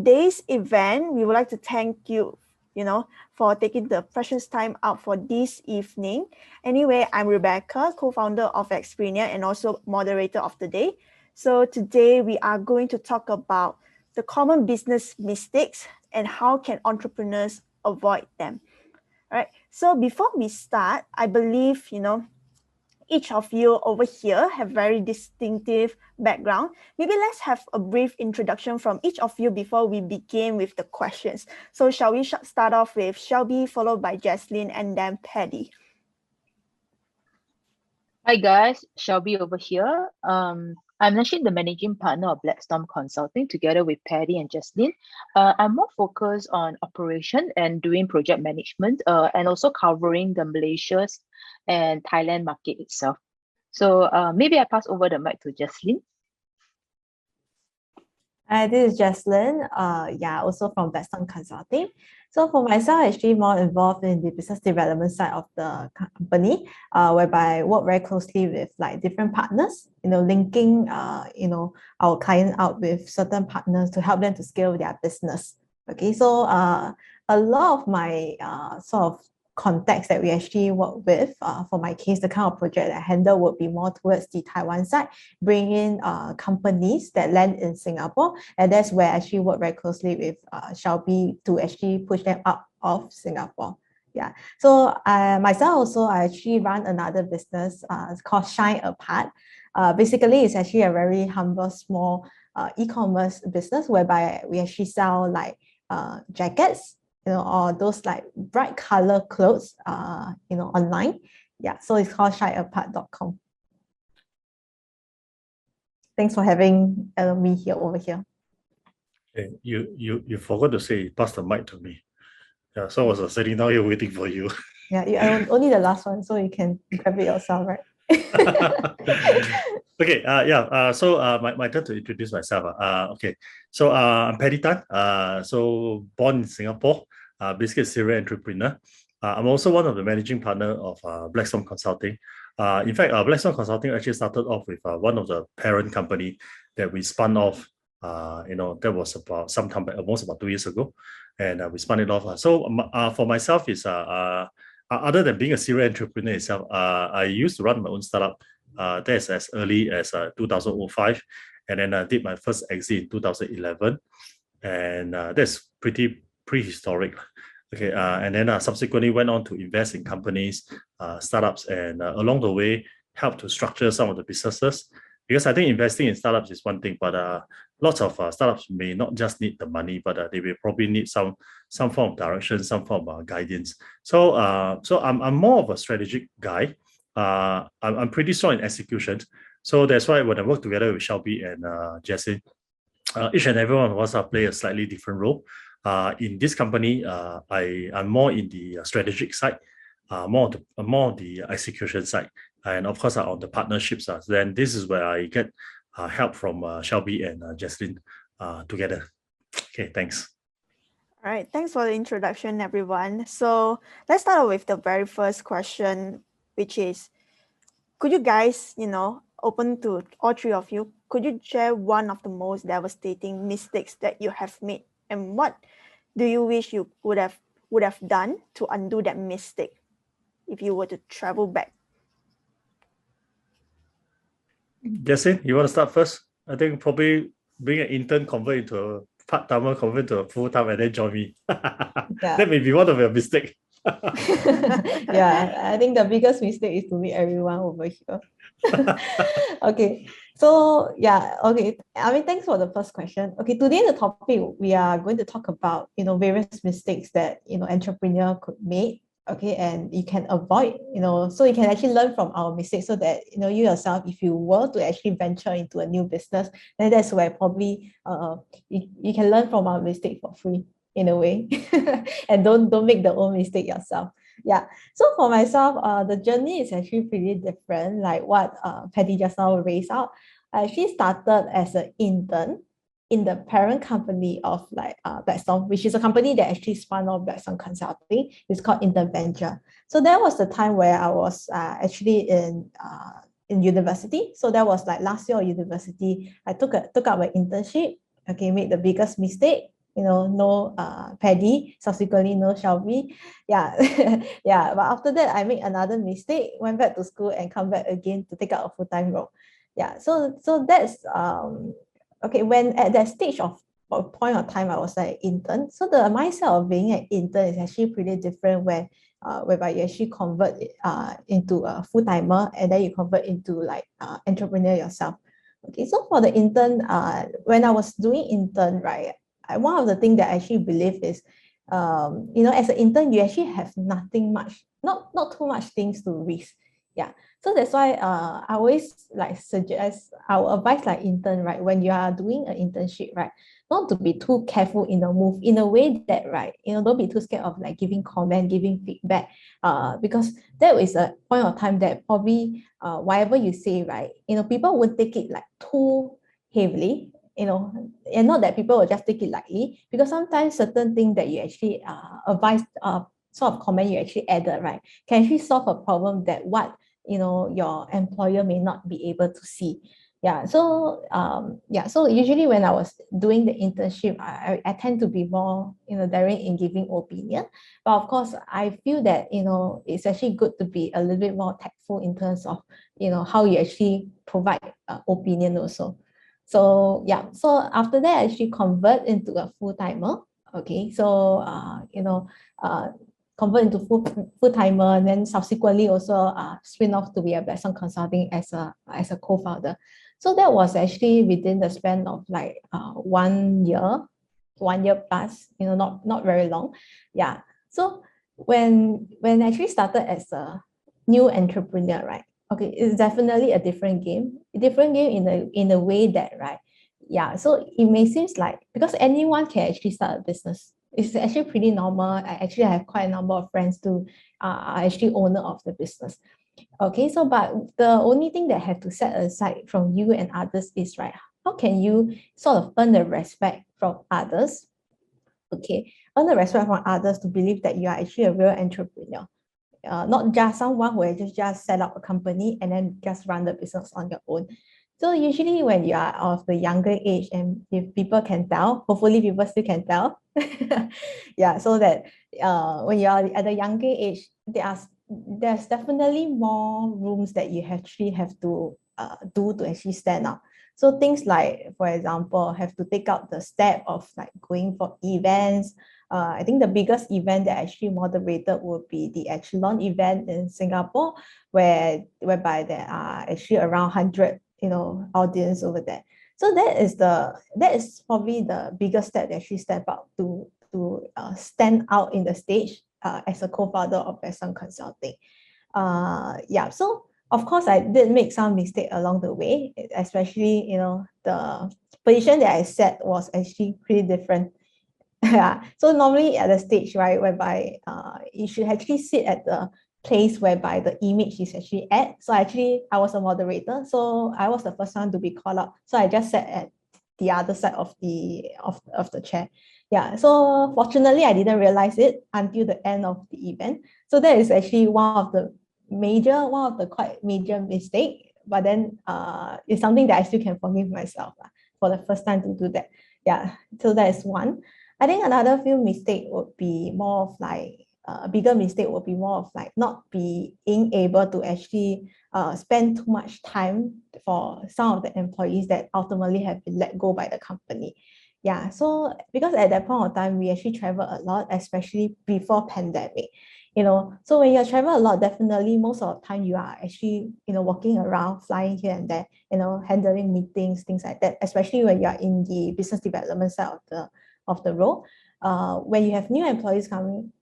today's event, we would like to thank you, for taking the precious time out for this evening. Anyway, I'm Rebecca, co-founder of Xperinia and also moderator of the day. So today we are going to talk about the common business mistakes and how can entrepreneurs avoid them. All right. So before we start, I believe, each of you over here have very distinctive background. Maybe let's have a brief introduction from each of you before we begin with the questions. So shall we start off with Shelby, followed by Jaslyn, and then Paddy? Hi guys, Shelby over here. I'm actually the managing partner of Blackstorm Consulting together with Paddy and Jaslyn. I'm more focused on operation and doing project management and also covering the Malaysia and Thailand market itself. So maybe I pass over the mic to Jaslyn. Hi, this is Jaslyn. Also from Blackstorm Consulting. So for myself, actually more involved in the business development side of the company, whereby I work very closely with like different partners, linking, our client out with certain partners to help them to scale their business. Okay, so a lot of my sort of context that we actually work with, for my case, the kind of project that I handle would be more towards the Taiwan side, bring in companies that land in Singapore, and that's where I actually work very closely with Shelby to actually push them out of Singapore. Yeah, so myself also, I actually run another business it's called Shine Apart. Basically, it's actually a very humble, small e-commerce business whereby we actually sell like jackets, or those like bright color clothes, online. Yeah, so it's called shineapart.com. Thanks for having me here over here. Okay, you forgot to say pass the mic to me. Yeah, so I was sitting down here waiting for you. Yeah, I'm only the last one, so you can grab it yourself, right? Okay, so my turn to introduce myself. Okay, so I'm Paddy Tan. So born in Singapore, basically a serial entrepreneur. I'm also one of the managing partner of Blackstorm Consulting. In fact, Blackstorm Consulting actually started off with one of the parent company that we spun off. That was about some time, almost about 2 years ago, and we spun it off. So for myself, is other than being a serial entrepreneur itself, I used to run my own startup. That's as early as 2005, and then I did my first exit in 2011, and that's pretty prehistoric. Okay, and then subsequently went on to invest in companies, startups, and along the way help to structure some of the businesses. Because I think investing in startups is one thing, but lots of startups may not just need the money, but they will probably need some form of direction, some form of guidance. So I'm more of a strategic guy. I'm pretty strong in execution. So that's why when I work together with Shelby and Jesse, each and every one of us play a slightly different role. In this company, I'm more in the strategic side, more on the execution side, and of course on the partnerships. Then this is where I get help from Shelby and Jaslyn together. Okay, thanks. All right, thanks for the introduction, everyone. So let's start with the very first question, which is, could you guys, open to all three of you, could you share one of the most devastating mistakes that you have made, and what do you wish you would have done to undo that mistake if you were to travel back? Jesse, you want to start first? I think probably being an intern convert into a part-timer, convert to a full-time, and then join me. Yeah. That may be one of your mistakes. Yeah, I think the biggest mistake is to meet everyone over here. Okay, so yeah, okay. I mean, thanks for the first question. Okay, today the topic we are going to talk about, various mistakes that entrepreneur could make. Okay, and you can avoid, so you can actually learn from our mistakes, so that you yourself, if you were to actually venture into a new business, then that's where probably you can learn from our mistake for free in a way, and don't make the own mistake yourself. Yeah. So for myself, the journey is actually pretty different. Like what Paddy just now raised out, I actually started as an intern in the parent company of Blackstorm, which is a company that actually spun off Blackstorm Consulting. It's called Interventure. So that was the time where I was actually in university. So that was like last year of university. I took up an internship. Okay, made the biggest mistake. no Paddy, subsequently no Shelby. Yeah. Yeah, but after that I made another mistake, went back to school and come back again to take out a full-time role. Yeah, so that's okay. When at that stage of point of time I was like intern, so the mindset of being an intern is actually pretty different, whereby you actually convert into a full-timer, and then you convert into like entrepreneur yourself. Okay, so for the intern, when I was doing intern, right, one of the things that I actually believe is, as an intern, you actually have nothing much, not too much things to risk. Yeah, so that's why I always like suggest, I will advise like intern, right, when you are doing an internship, right, not to be too careful in the move, in a way that, right, don't be too scared of like giving comment, giving feedback, because that is a point of time that probably whatever you say, right, people would take it like too heavily, and not that people will just take it lightly, because sometimes certain things that you actually advise, sort of comment you actually added, right, can actually solve a problem that what your employer may not be able to see. Yeah, so so usually when I was doing the internship, I tend to be more daring in giving opinion, but of course I feel that it's actually good to be a little bit more tactful in terms of how you actually provide opinion also. So yeah, so after that I actually convert into a full-timer. Okay, so convert into full-timer, and then subsequently also spin off to be a Blackstone Consulting as a co-founder. So that was actually within the span of like 1 year, 1 year plus, not very long. Yeah. So when I actually started as a new entrepreneur, right? Okay, it's definitely a different game. In a way that, right? Yeah. So it may seem like, because anyone can actually start a business. It's actually pretty normal. I actually have quite a number of friends who are actually owner of the business. Okay, so but the only thing that have to set aside from you and others is, right, how can you sort of earn the respect from others? Okay, earn the respect from others to believe that you are actually a real entrepreneur. Not just someone who just set up a company and then just run the business on your own. So usually when you are of the younger age, and if people can tell, hopefully people still can tell, yeah, so that when you are at a younger age, there's definitely more rooms that you actually have to do to actually stand up. So things like, for example, have to take out the step of like going for events. I think the biggest event that I actually moderated would be the Echelon event in Singapore, whereby there are actually around 100, audience over there. So that is probably the biggest step that actually step up to stand out in the stage as a co-founder of Blackstone Consulting. Yeah, so of course I did make some mistake along the way, especially the position that I set was actually pretty different. Yeah, so normally at the stage, right, whereby you should actually sit at the place whereby the image is actually at. So actually I was a moderator, so I was the first one to be called up. So I just sat at the other side of the chair. Yeah, so fortunately I didn't realize it until the end of the event. So that is actually one of the quite major mistake. But then it's something that I still can forgive myself for the first time to do that. Yeah, so that is one. I think another few mistake would be more of like a bigger mistake would be more of like not being able to actually spend too much time for some of the employees that ultimately have been let go by the company. Yeah, so because at that point of time, we actually travel a lot, especially before pandemic. So when you travel a lot, definitely most of the time you are actually, walking around, flying here and there, handling meetings, things like that, especially when you are in the business development side of the role. When you have new employees coming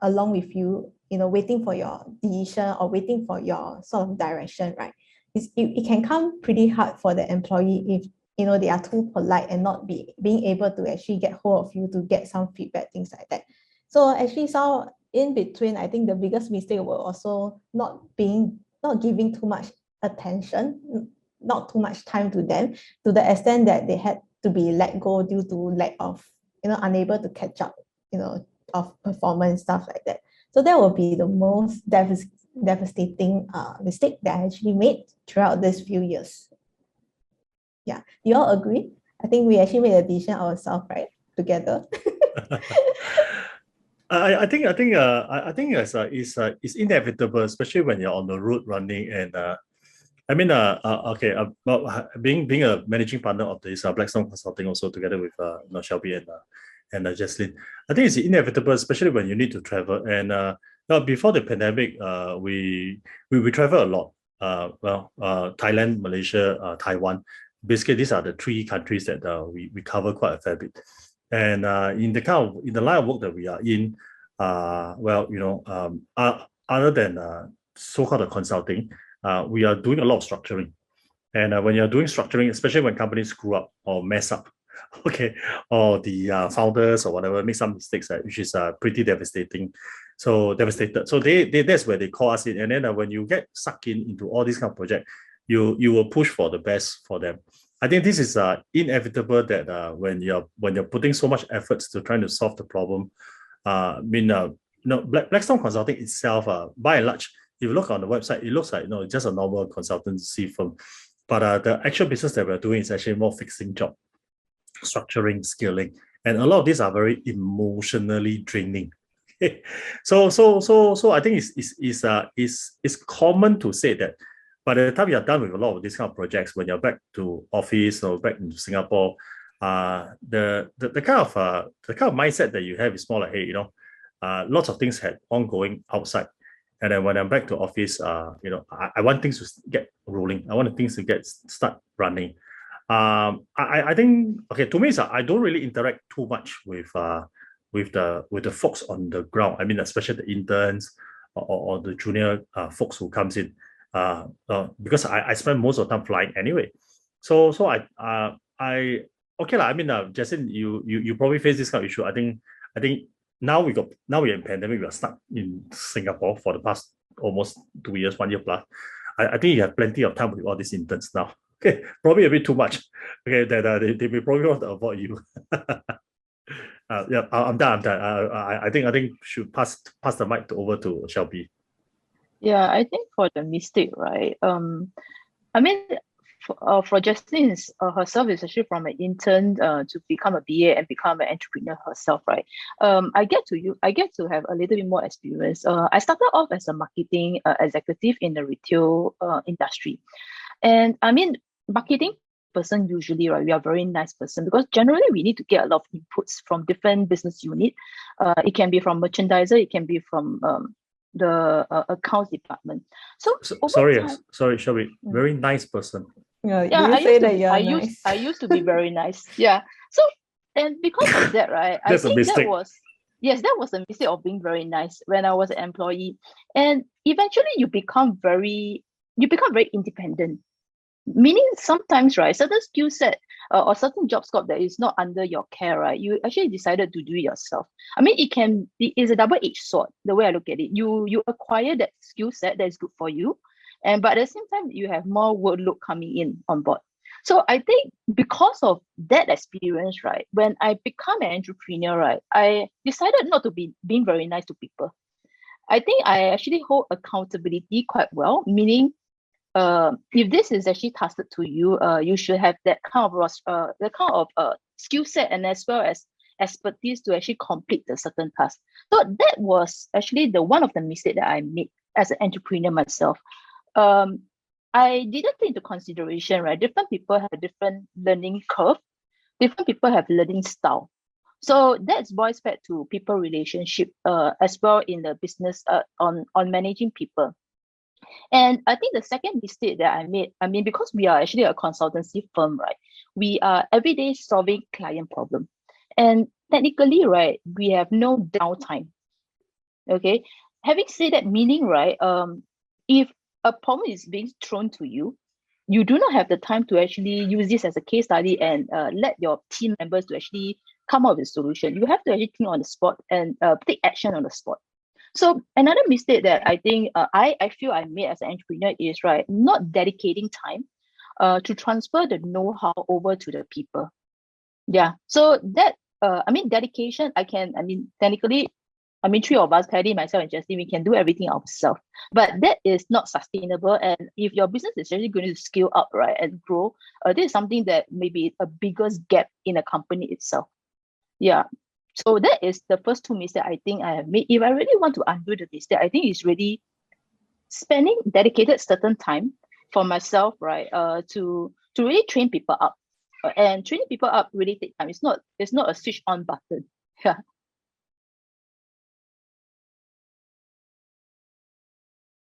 along with you, waiting for your decision or waiting for your sort of direction, right? It can come pretty hard for the employee if they are too polite and not being able to actually get hold of you to get some feedback, things like that. So actually, so in between, I think the biggest mistake was also not giving too much attention, not too much time to them, to the extent that they had to be let go due to lack of, unable to catch up, of performance, stuff like that. So that will be the most devastating mistake that I actually made throughout these few years. Yeah, do you all agree? I think we actually made a decision ourselves, right? together? It's inevitable, especially when you're on the road running. And well, being a managing partner of this Blackstone Consulting, also together with Shelby and Jesslyn, I think it's inevitable, especially when you need to travel. And before the pandemic, we travel a lot. Thailand, Malaysia, Taiwan. Basically, these are the three countries that we cover quite a fair bit. And in the line of work that we are in, other than so-called consulting, we are doing a lot of structuring. And when you're doing structuring, especially when companies screw up or mess up, okay, or the founders or whatever make some mistakes, which is pretty devastating. So devastated. So they that's where they call us in. And then when you get sucked into all these kind of projects, you will push for the best for them. I think this is inevitable that when you're putting so much efforts to trying to solve the problem, Blackstone Consulting itself, by and large, if you look on the website, it looks like just a normal consultancy firm. But the actual business that we're doing is actually more fixing job, structuring, scaling, and a lot of these are very emotionally draining. So I think it's common to say that by the time you're done with a lot of these kind of projects, when you're back to office or back into Singapore, the kind of mindset that you have is more like, hey, lots of things had ongoing outside. And then when I'm back to office, I want things to get rolling. I want things to start running. I think, okay, to me, I don't really interact too much with the folks on the ground. I mean, especially the interns or the junior folks who comes in, because I spend most of the time flying anyway. So I okay lah. I mean, Jason, you probably face this kind of issue. I think now we're in pandemic. We are stuck in Singapore for the past almost 2 years, 1 year plus. I think you have plenty of time with all these interns now. Okay, probably a bit too much. Okay, that they will probably want to avoid you. I'm done. I think should pass the mic over to Shelby. Yeah, I think for the mistake, right? I mean, for Justine herself is actually from an intern to become a BA and become an entrepreneur herself, right? I get to have a little bit more experience. I started off as a marketing executive in the retail industry, and I mean, marketing person usually, right, we are a very nice person because generally we need to get a lot of inputs from different business unit. It can be from merchandiser, it can be from the accounts department. Sorry, Shelby. Very nice person. I used to be very nice. Yeah. So, and because of that, right, That's I think a mistake. that was a mistake of being very nice when I was an employee. And eventually you become very independent. Meaning sometimes, right, certain skill set or certain job scope that is not under your care, right, you actually decided to do it yourself. I mean, it is a double-edged sword, the way I look at it. You acquire that skill set that is good for you, but at the same time, you have more workload coming in on board. So I think because of that experience, right, when I become an entrepreneur, right, I decided not to be being very nice to people. I think I actually hold accountability quite well, meaning if this is actually tasked to you, you should have that kind of skill set and as well as expertise to actually complete the certain task. So that was actually the one of the mistakes that I made as an entrepreneur myself. I didn't take into consideration, right? Different people have a different learning curve. Different people have learning style. So that's boils back to people relationship as well in the business on managing people. And I think the second mistake that I made, I mean, because we are actually a consultancy firm, right? We are every day solving client problem. And technically, right, we have no downtime. Okay. Having said that, meaning, right, if a problem is being thrown to you, you do not have the time to actually use this as a case study and let your team members to actually come up with a solution. You have to actually think on the spot and take action on the spot. So another mistake that I think I feel I made as an entrepreneur is, right, not dedicating time to transfer the know-how over to the people. Yeah. So that dedication, technically, three of us, Patty, myself, and Jessie, we can do everything ourselves. But that is not sustainable. And if your business is actually going to scale up, right, and grow, this is something that maybe a biggest gap in a company itself. Yeah. So that is the first two mistakes I think I have made. If I really want to undo the mistake, I think it's really spending dedicated certain time for myself, right? To really train people up. And training people up really take time. It's not a switch on button. Yeah.